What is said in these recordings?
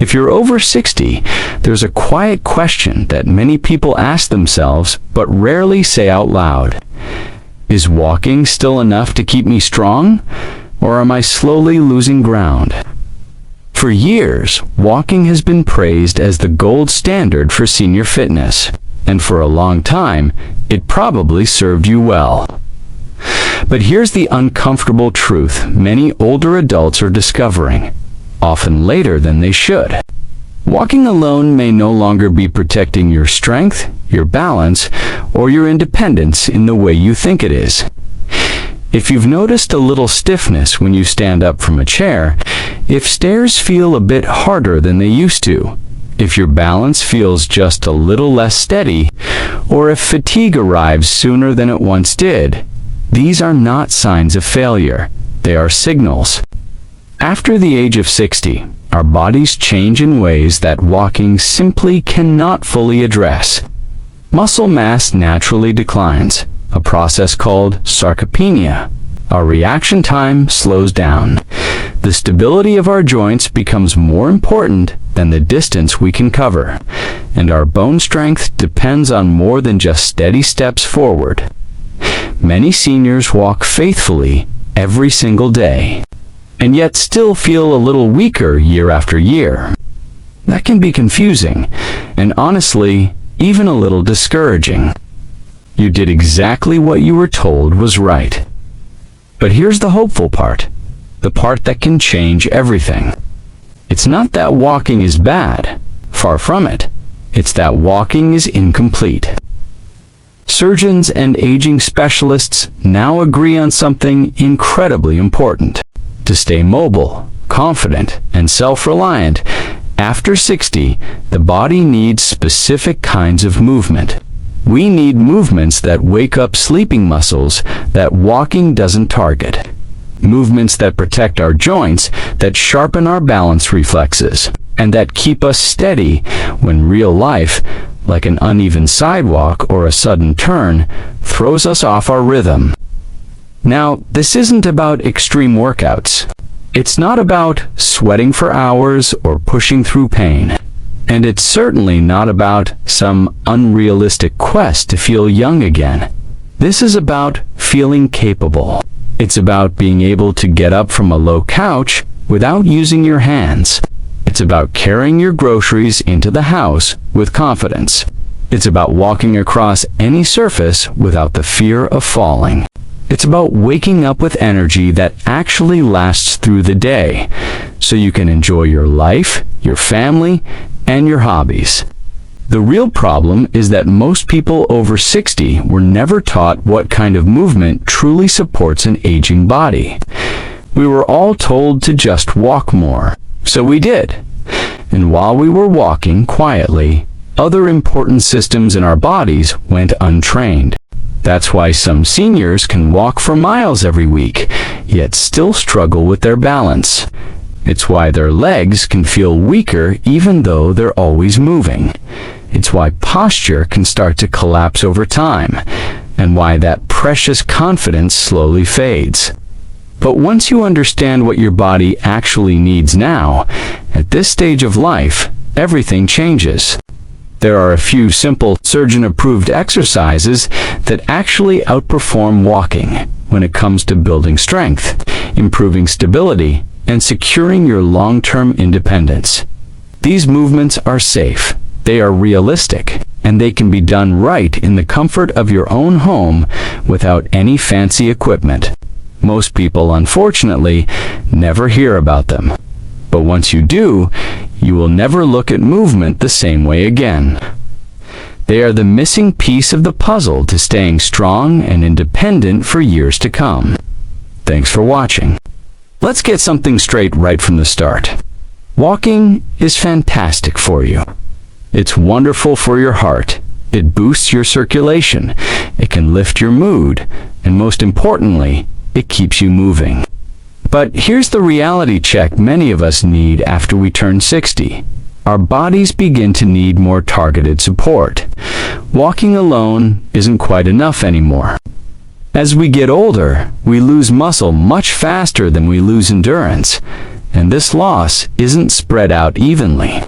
If you're over 60, there's a quiet question that many people ask themselves but rarely say out loud. Is walking still enough to keep me strong, or am I slowly losing ground? For years, walking has been praised as the gold standard for senior fitness, and for a long time, it probably served you well. But here's the uncomfortable truth many older adults are discovering, often later than they should. Walking alone may no longer be protecting your strength, your balance, or your independence in the way you think it is. If you've noticed a little stiffness when you stand up from a chair, if stairs feel a bit harder than they used to, if your balance feels just a little less steady, or if fatigue arrives sooner than it once did, these are not signs of failure. They are signals. After the age of 60, our bodies change in ways that walking simply cannot fully address. Muscle mass naturally declines, a process called sarcopenia. Our reaction time slows down. The stability of our joints becomes more important than the distance we can cover, and our bone strength depends on more than just steady steps forward. Many seniors walk faithfully every single day, and yet still feel a little weaker year after year. That can be confusing, and honestly, even a little discouraging. You did exactly what you were told was right. But here's the hopeful part, the part that can change everything. It's not that walking is bad, far from it. It's that walking is incomplete. Surgeons and aging specialists now agree on something incredibly important. To stay mobile, confident, and self-reliant, after 60, the body needs specific kinds of movement. We need movements that wake up sleeping muscles that walking doesn't target. Movements that protect our joints, that sharpen our balance reflexes, and that keep us steady when real life, like an uneven sidewalk or a sudden turn, throws us off our rhythm. Now, this isn't about extreme workouts. It's not about sweating for hours or pushing through pain. And it's certainly not about some unrealistic quest to feel young again. This is about feeling capable. It's about being able to get up from a low couch without using your hands. It's about carrying your groceries into the house with confidence. It's about walking across any surface without the fear of falling. It's about waking up with energy that actually lasts through the day, so you can enjoy your life, your family, and your hobbies. The real problem is that most people over 60 were never taught what kind of movement truly supports an aging body. We were all told to just walk more, so we did. And while we were walking quietly, other important systems in our bodies went untrained. That's why some seniors can walk for miles every week, yet still struggle with their balance. It's why their legs can feel weaker even though they're always moving. It's why posture can start to collapse over time, and why that precious confidence slowly fades. But once you understand what your body actually needs now, at this stage of life, everything changes. There are a few simple surgeon-approved exercises that actually outperform walking when it comes to building strength, improving stability, and securing your long-term independence. These movements are safe, they are realistic, and they can be done right in the comfort of your own home without any fancy equipment. Most people, unfortunately, never hear about them. But once you do, you will never look at movement the same way again. They are the missing piece of the puzzle to staying strong and independent for years to come. Thanks for watching. Let's get something straight right from the start. Walking is fantastic for you. It's wonderful for your heart. It boosts your circulation. It can lift your mood. And most importantly, it keeps you moving. But here's the reality check many of us need after we turn 60. Our bodies begin to need more targeted support. Walking alone isn't quite enough anymore. As we get older, we lose muscle much faster than we lose endurance. and this loss isn't spread out evenly.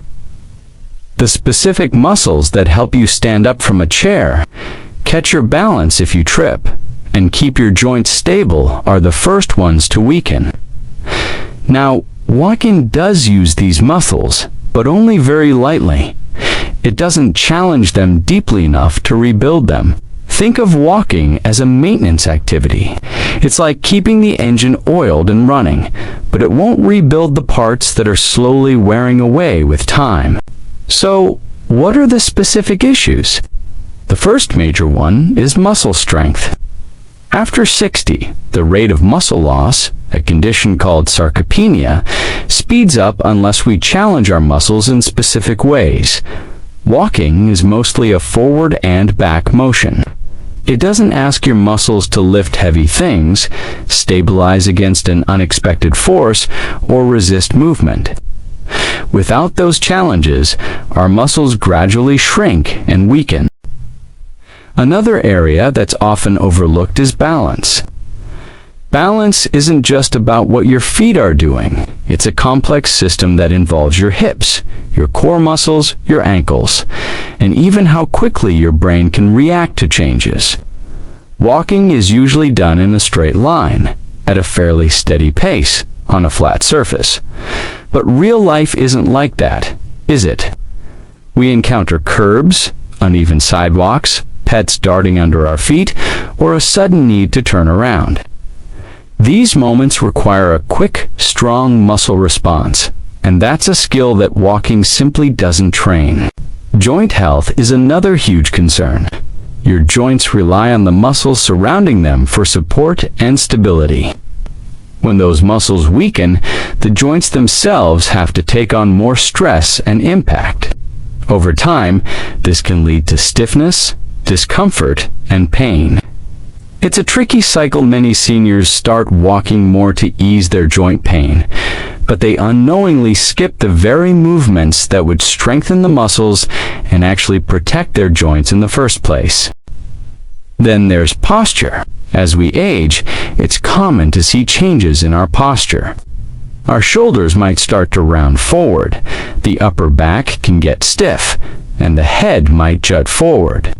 The specific muscles that help you stand up from a chair, catch your balance if you trip, and keep your joints stable are the first ones to weaken. Now, walking does use these muscles, but only very lightly. It doesn't challenge them deeply enough to rebuild them. Think of walking as a maintenance activity. It's like keeping the engine oiled and running, but it won't rebuild the parts that are slowly wearing away with time. So, what are the specific issues? The first major one is muscle strength. After 60, the rate of muscle loss, a condition called sarcopenia, speeds up unless we challenge our muscles in specific ways. Walking is mostly a forward and back motion. It doesn't ask your muscles to lift heavy things, stabilize against an unexpected force, or resist movement. Without those challenges, our muscles gradually shrink and weaken. Another area that's often overlooked is balance. Balance isn't just about what your feet are doing. It's a complex system that involves your hips, your core muscles, your ankles, and even how quickly your brain can react to changes. Walking is usually done in a straight line, at a fairly steady pace, on a flat surface. But real life isn't like that, is it? We encounter curbs, uneven sidewalks, pets darting under our feet, or a sudden need to turn around. These moments require a quick, strong muscle response, and that's a skill that walking simply doesn't train. Joint health is another huge concern. Your joints rely on the muscles surrounding them for support and stability. When those muscles weaken, the joints themselves have to take on more stress and impact. Over time, this can lead to stiffness, discomfort, and pain. It's a tricky cycle. Many seniors start walking more to ease their joint pain, but they unknowingly skip the very movements that would strengthen the muscles and actually protect their joints in the first place. Then there's posture. As we age, it's common to see changes in our posture. Our shoulders might start to round forward, the upper back can get stiff, and the head might jut forward.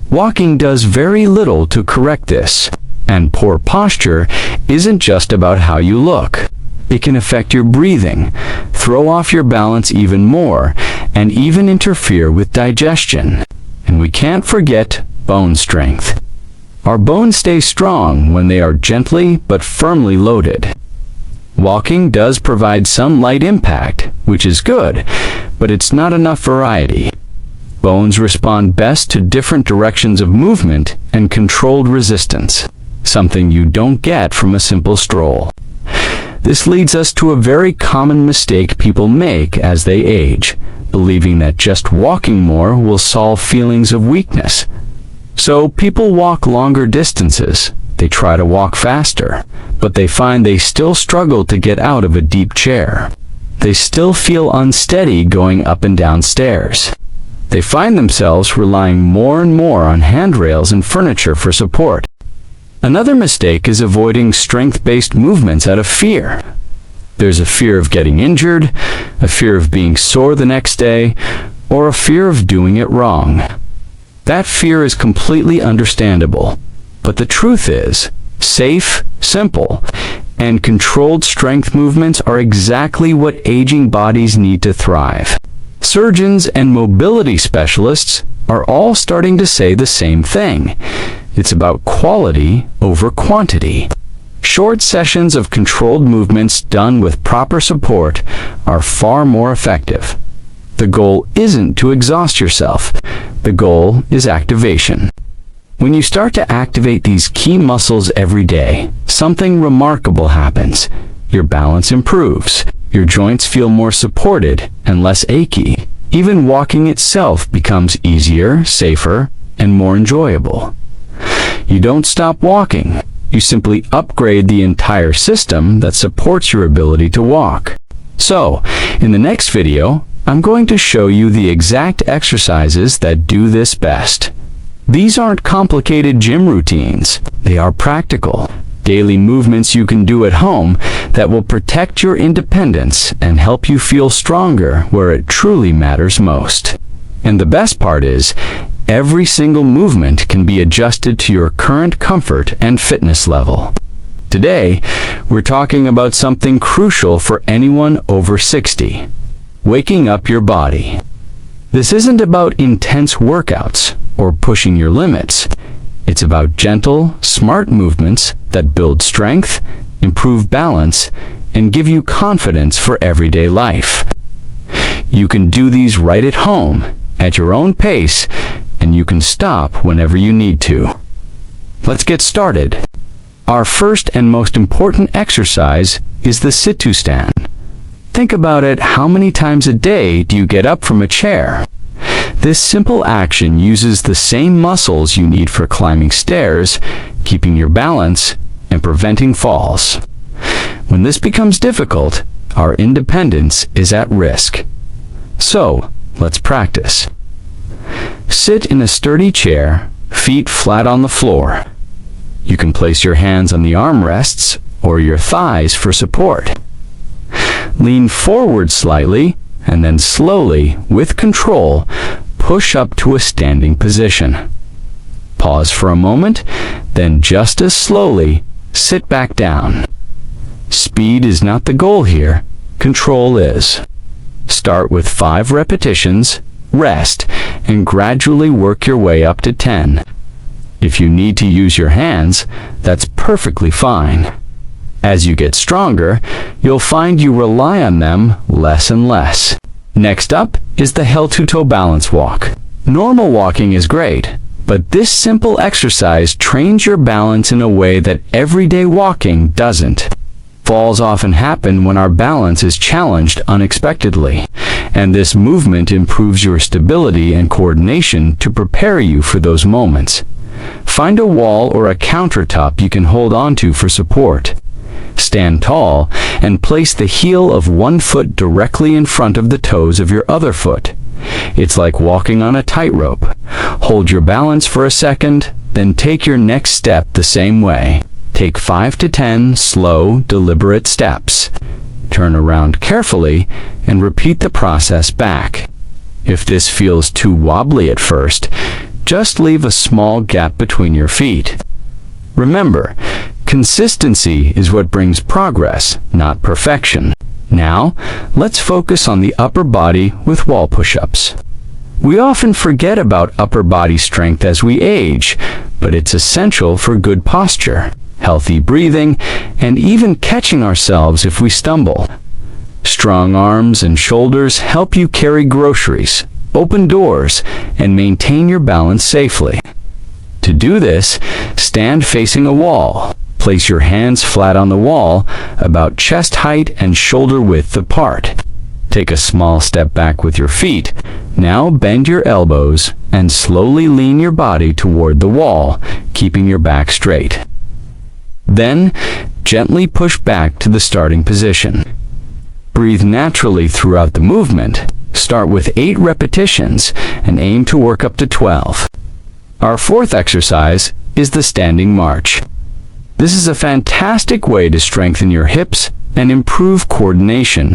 Walking does very little to correct this, and poor posture isn't just about how you look. It can affect your breathing, throw off your balance even more, and even interfere with digestion. And we can't forget bone strength. Our bones stay strong when they are gently but firmly loaded. Walking does provide some light impact, which is good, but it's not enough variety. Bones respond best to different directions of movement and controlled resistance, something you don't get from a simple stroll. This leads us to a very common mistake people make as they age, believing that just walking more will solve feelings of weakness. So people walk longer distances. They try to walk faster, but they find they still struggle to get out of a deep chair. They still feel unsteady going up and down stairs. They find themselves relying more and more on handrails and furniture for support. Another mistake is avoiding strength-based movements out of fear. There's a fear of getting injured, a fear of being sore the next day, or a fear of doing it wrong. That fear is completely understandable, but the truth is, safe, simple, and controlled strength movements are exactly what aging bodies need to thrive. Surgeons and mobility specialists are all starting to say the same thing. It's about quality over quantity. Short sessions of controlled movements done with proper support are far more effective. The goal isn't to exhaust yourself. The goal is activation. When you start to activate these key muscles every day, something remarkable happens. Your balance improves. Your joints feel more supported and less achy. Even walking itself becomes easier, safer, and more enjoyable. You don't stop walking. You simply upgrade the entire system that supports your ability to walk. So, in the next video, I'm going to show you the exact exercises that do this best. These aren't complicated gym routines. They are practical, daily movements you can do at home that will protect your independence and help you feel stronger where it truly matters most. And the best part is, every single movement can be adjusted to your current comfort and fitness level. Today, we're talking about something crucial for anyone over 60. Waking up your body. This isn't about intense workouts or pushing your limits. It's about gentle, smart movements that build strength, improve balance, and give you confidence for everyday life. You can do these right at home, at your own pace, and you can stop whenever you need to. Let's get started. Our first and most important exercise is the sit-to-stand. Think about it, how many times a day do you get up from a chair? This simple action uses the same muscles you need for climbing stairs, keeping your balance, and preventing falls. When this becomes difficult, our independence is at risk. So, let's practice. Sit in a sturdy chair, feet flat on the floor. You can place your hands on the armrests or your thighs for support. Lean forward slightly, and then slowly, with control, push up to a standing position. Pause for a moment, then just as slowly, sit back down. Speed is not the goal here, control is. Start with 5 repetitions, rest, and gradually work your way up to 10. If you need to use your hands, that's perfectly fine. As you get stronger, you'll find you rely on them less and less. Next up is the heel-to-toe balance walk. Normal walking is great, but this simple exercise trains your balance in a way that everyday walking doesn't. Falls often happen when our balance is challenged unexpectedly, and this movement improves your stability and coordination to prepare you for those moments. Find a wall or a countertop you can hold onto for support. Stand tall and place the heel of one foot directly in front of the toes of your other foot. It's like walking on a tightrope. Hold your balance for a second, then take your next step the same way. Take 5 to 10 slow, deliberate steps. Turn around carefully and repeat the process back. If this feels too wobbly at first, just leave a small gap between your feet. Remember, consistency is what brings progress, not perfection. Now, let's focus on the upper body with wall push-ups. We often forget about upper body strength as we age, but it's essential for good posture, healthy breathing, and even catching ourselves if we stumble. Strong arms and shoulders help you carry groceries, open doors, and maintain your balance safely. To do this, stand facing a wall. Place your hands flat on the wall, about chest height and shoulder width apart. Take a small step back with your feet. Now bend your elbows and slowly lean your body toward the wall, keeping your back straight. Then, gently push back to the starting position. Breathe naturally throughout the movement. Start with 8 repetitions and aim to work up to 12. Our fourth exercise is the standing march. This is a fantastic way to strengthen your hips and improve coordination.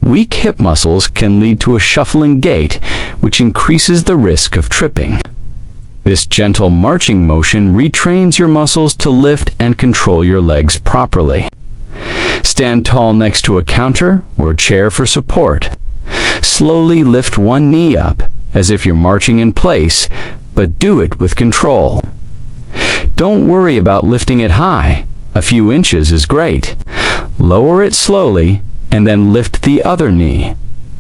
Weak hip muscles can lead to a shuffling gait, which increases the risk of tripping. This gentle marching motion retrains your muscles to lift and control your legs properly. Stand tall next to a counter or chair for support. Slowly lift one knee up, as if you're marching in place, but do it with control. Don't worry about lifting it high. A few inches is great. Lower it slowly, and then lift the other knee.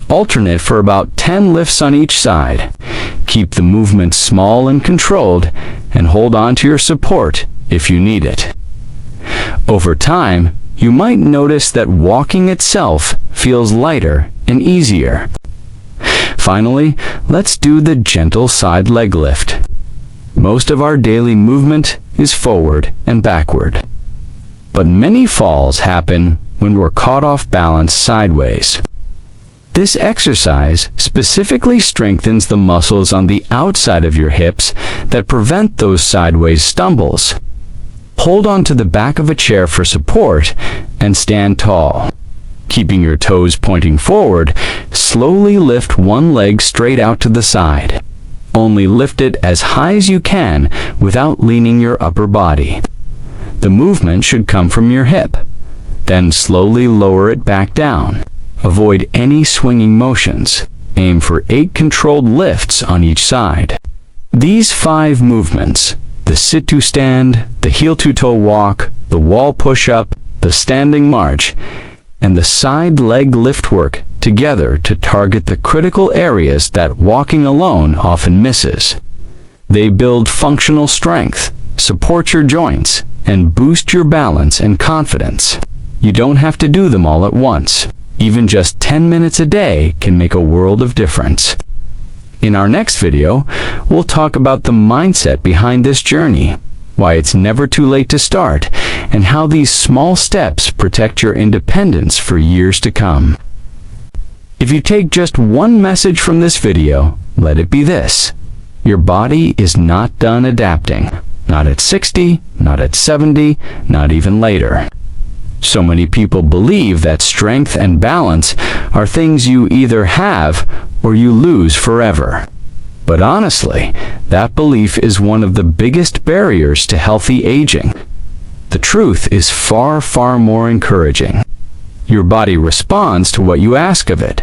Alternate for about 10 lifts on each side. Keep the movement small and controlled, and hold on to your support if you need it. Over time, you might notice that walking itself feels lighter and easier. Finally, let's do the gentle side leg lift. Most of our daily movement is forward and backward, but many falls happen when we're caught off balance sideways. This exercise specifically strengthens the muscles on the outside of your hips that prevent those sideways stumbles. Hold on to the back of a chair for support and stand tall. Keeping your toes pointing forward, slowly lift one leg straight out to the side. Only lift it as high as you can without leaning your upper body. The movement should come from your hip. Then slowly lower it back down. Avoid any swinging motions. Aim for 8 controlled lifts on each side. These 5 movements, the sit-to-stand, the heel-to-toe walk, the wall push-up, the standing march, and the side leg lift work together to target the critical areas that walking alone often misses. They build functional strength, support your joints, and boost your balance and confidence. You don't have to do them all at once. Even just 10 minutes a day can make a world of difference. In our next video, we'll talk about the mindset behind this journey, why it's never too late to start, and how these small steps protect your independence for years to come. If you take just one message from this video, let it be this: your body is not done adapting. Not at 60, not at 70, not even later. So many people believe that strength and balance are things you either have or you lose forever. But honestly, that belief is one of the biggest barriers to healthy aging. The truth is far, far more encouraging. Your body responds to what you ask of it,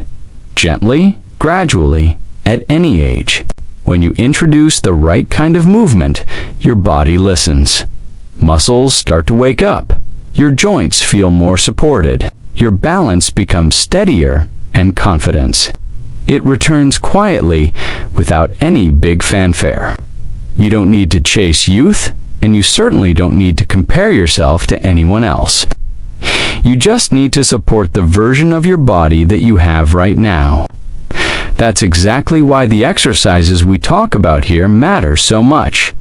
gently, gradually, at any age. When you introduce the right kind of movement, your body listens. Muscles start to wake up. Your joints feel more supported. Your balance becomes steadier, and confidence. It returns quietly without any big fanfare. You don't need to chase youth, and you certainly don't need to compare yourself to anyone else. You just need to support the version of your body that you have right now. That's exactly why the exercises we talk about here matter so much.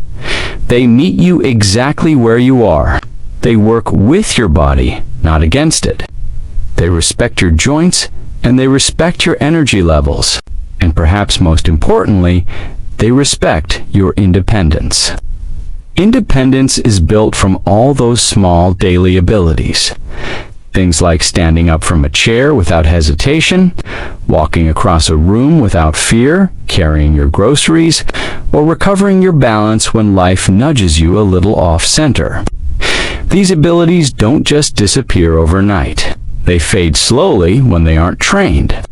They meet you exactly where you are. They work with your body, not against it. They respect your joints, and they respect your energy levels. And perhaps most importantly, they respect your independence. Independence is built from all those small daily abilities. Things like standing up from a chair without hesitation, walking across a room without fear, carrying your groceries, or recovering your balance when life nudges you a little off-center. These abilities don't just disappear overnight. They fade slowly when they aren't trained.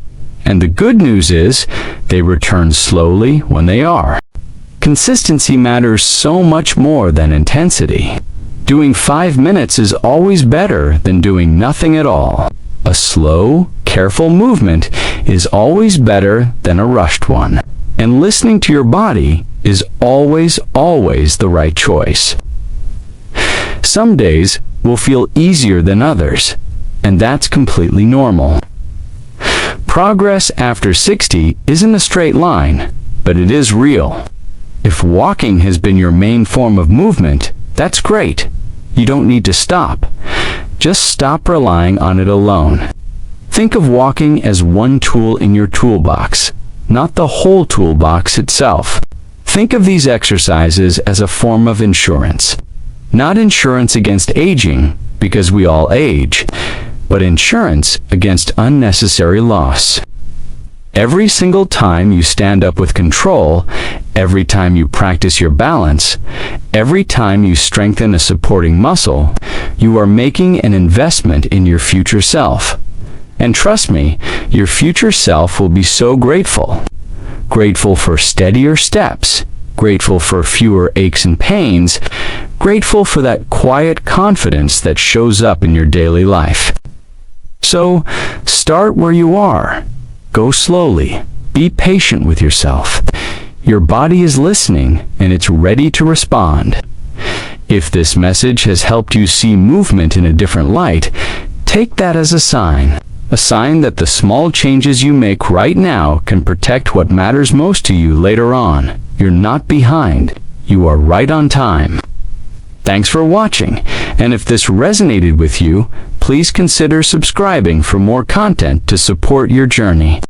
And the good news is, they return slowly when they are. Consistency matters so much more than intensity. Doing 5 minutes is always better than doing nothing at all. A slow, careful movement is always better than a rushed one. And listening to your body is always, always the right choice. Some days will feel easier than others, and that's completely normal. Progress after 60 isn't a straight line, but it is real. If walking has been your main form of movement, that's great. You don't need to stop. Just stop relying on it alone. Think of walking as one tool in your toolbox, not the whole toolbox itself. Think of these exercises as a form of insurance. Not insurance against aging, because we all age, but insurance against unnecessary loss. Every single time you stand up with control, every time you practice your balance, every time you strengthen a supporting muscle, you are making an investment in your future self. And trust me, your future self will be so grateful. Grateful for steadier steps, grateful for fewer aches and pains, grateful for that quiet confidence that shows up in your daily life. So, start where you are. Go slowly. Be patient with yourself. Your body is listening, and it's ready to respond. If this message has helped you see movement in a different light, take that as a sign that the small changes you make right now can protect what matters most to you later on. You're not behind. You are right on time. Thanks for watching, and if this resonated with you, please consider subscribing for more content to support your journey.